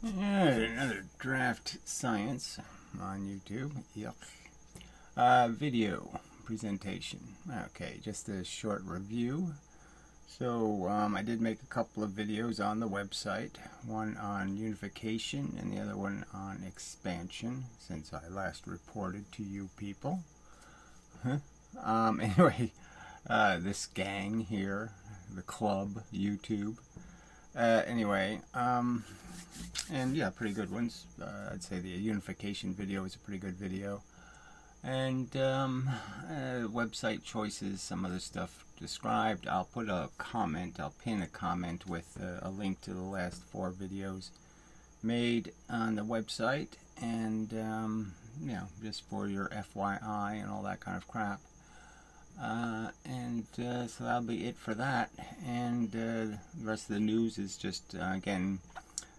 Alright, another draft science on YouTube. Yuck. Video presentation. Okay, just a short review. So I did make a couple of videos on the website, one on unification and the other one on expansion, since I last reported to you people. Anyway, this gang here, the club, YouTube. Anyway, and yeah, pretty good ones. I'd say the unification video is a pretty good video. And website choices, some other stuff described. I'll put a comment, I'll pin a comment with a link to the last 4 videos made on the website. And, just for your FYI and all that kind of crap. So that'll be it for that. And the rest of the news is just, again,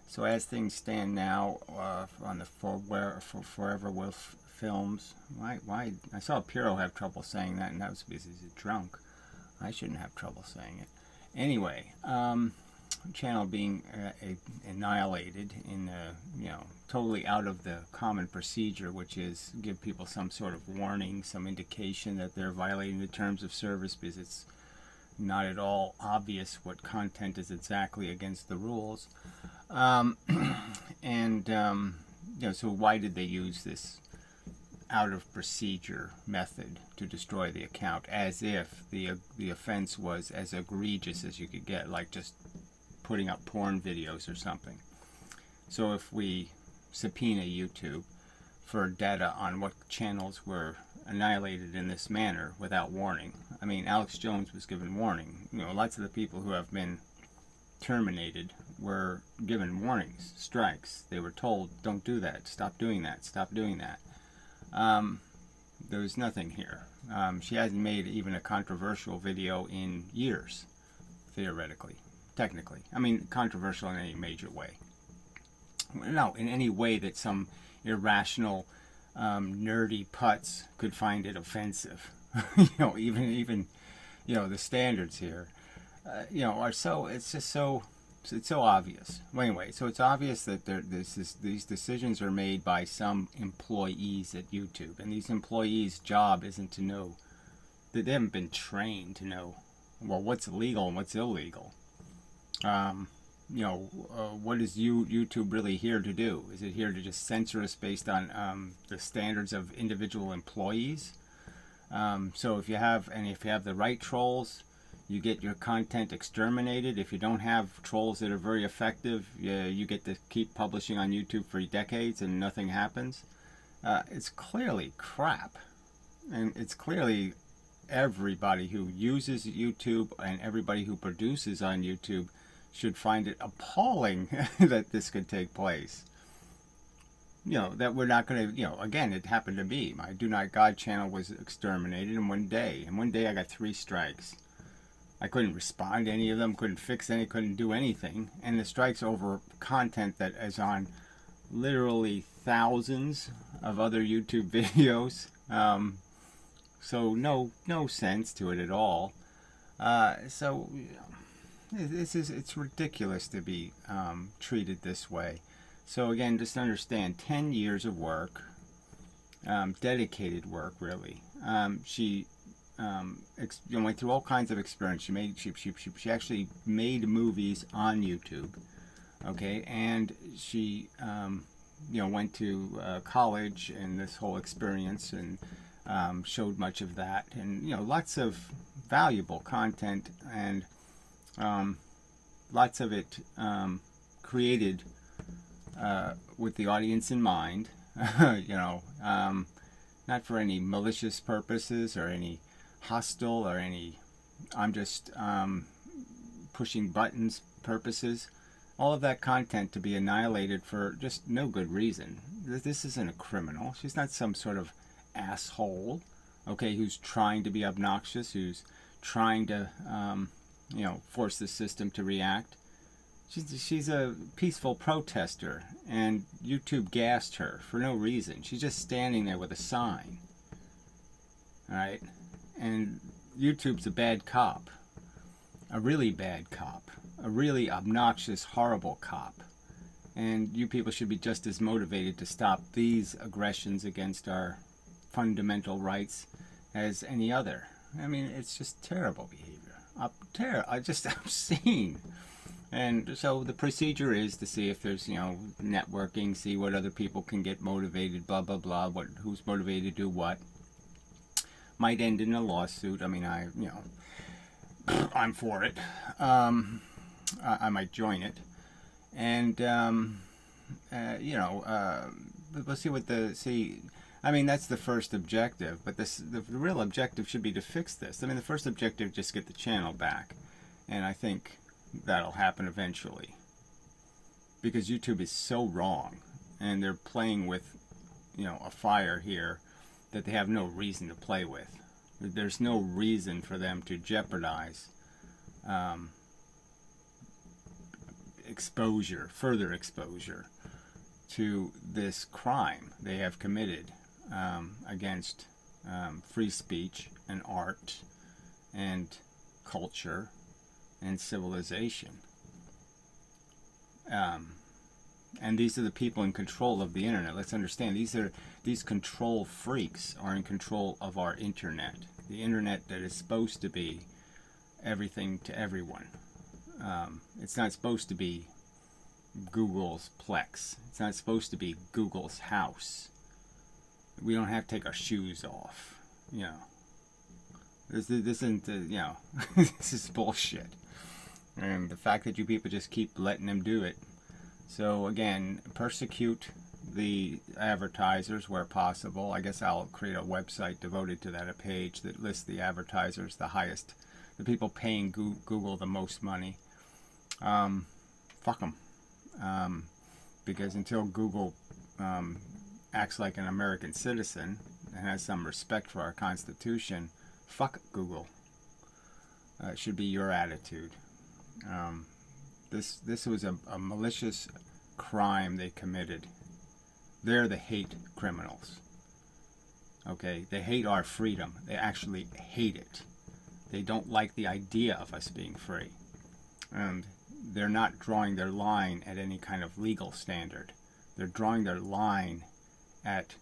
so as things stand now on the Forever Wolf films, why I saw Piro have trouble saying that, and that was because he's drunk. I shouldn't have trouble saying it. Anyway, channel being annihilated in totally out of the common procedure, which is give people some sort of warning, some indication that they're violating the terms of service, because it's not at all obvious what content is exactly against the rules. So why did they use this out of procedure method to destroy the account, as if the offense was as egregious as you could get, like just putting up porn videos or something? So if we subpoena YouTube for data on what channels were annihilated in this manner without warning, I mean, Alex Jones was given warning. Lots of the people who have been terminated were given warnings, strikes. They were told, don't do that, stop doing that, stop doing that. There was nothing here. She hasn't made even a controversial video in years, theoretically, technically. I mean, controversial in any major way. No, in any way that some irrational, nerdy putz could find it offensive. Even the standards here, are so, it's so obvious. Well, anyway, so it's obvious that these decisions are made by some employees at YouTube, and these employees' job isn't to know, that they haven't been trained to know, well, what's legal and what's illegal. What is YouTube really here to do? Is it here to just censor us based on the standards of individual employees? So if you have the right trolls, you get your content exterminated. If you don't have trolls that are very effective, you get to keep publishing on YouTube for decades and nothing happens. It's clearly crap. And it's clearly everybody who uses YouTube and everybody who produces on YouTube should find it appalling that this could take place. That we're not going to, again, it happened to me. My Do Not God channel was exterminated in one day. In one day I got 3 strikes. I couldn't respond to any of them, couldn't fix any, couldn't do anything. And the strikes over content that is on literally thousands of other YouTube videos. So no sense to it at all. It's ridiculous to be treated this way. So again, just understand, 10 years of work, dedicated work, really. She went through all kinds of experience. She actually made movies on YouTube, okay, and she went to college and this whole experience, and showed much of that, and lots of valuable content, and lots of it created with the audience in mind. Not for any malicious purposes or any hostile or any I'm just pushing buttons purposes. All of that content to be annihilated for just no good reason. This isn't a criminal. She's not some sort of asshole, okay, who's trying to be obnoxious, who's trying to force the system to react. She's a peaceful protester, and YouTube gassed her for no reason. She's just standing there with a sign. Alright? And YouTube's a bad cop. A really bad cop. A really obnoxious, horrible cop. And you people should be just as motivated to stop these aggressions against our fundamental rights as any other. I mean, it's just terrible behavior. Just obscene. And so the procedure is to see if there's, networking, see what other people can get motivated, blah, blah, blah, who's motivated to do what. Might end in a lawsuit. I mean, I'm for it. I might join it. And, we'll see I mean, that's the first objective, but the real objective should be to fix this. I mean, the first objective, just get the channel back. And I think that'll happen eventually. Because YouTube is so wrong, and they're playing with, a fire here that they have no reason to play with. There's no reason for them to jeopardize further exposure to this crime they have committed against free speech and art and culture and civilization. And these are the people in control of the internet. Let's understand, these control freaks are in control of our internet. The internet that is supposed to be everything to everyone. It's not supposed to be Google's Plex. It's not supposed to be Google's house. We don't have to take our shoes off. This isn't, this is bullshit. And the fact that you people just keep letting them do it. So again, persecute the advertisers where possible. I guess I'll create a website devoted to that, a page that lists the advertisers, the people paying Google the most money. Fuck them. Because until Google acts like an American citizen and has some respect for our Constitution, fuck Google. It should be your attitude. This was a malicious crime they committed. They're the hate criminals. Okay, they hate our freedom. They actually hate it. They don't like the idea of us being free. And they're not drawing their line at any kind of legal standard. They're drawing their line at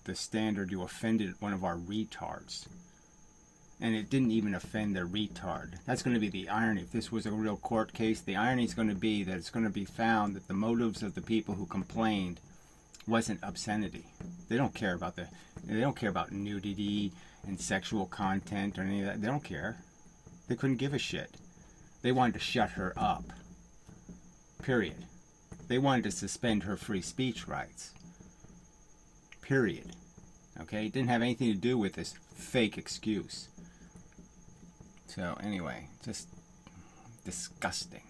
the standard you offended one of our retards. And it didn't even offend their retard. That's going to be the irony. If this was a real court case, the irony is going to be that it's going to be found that the motives of the people who complained wasn't obscenity. They don't care about nudity and sexual content or any of that. They don't care. They couldn't give a shit. They wanted to shut her up. Period. They wanted to suspend her free speech rights. Period. Okay? It didn't have anything to do with this fake excuse. So anyway, just disgusting.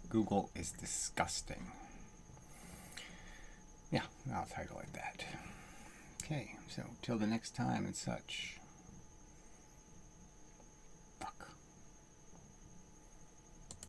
Google is disgusting. Yeah, I'll title it that. Okay, so till the next time and such.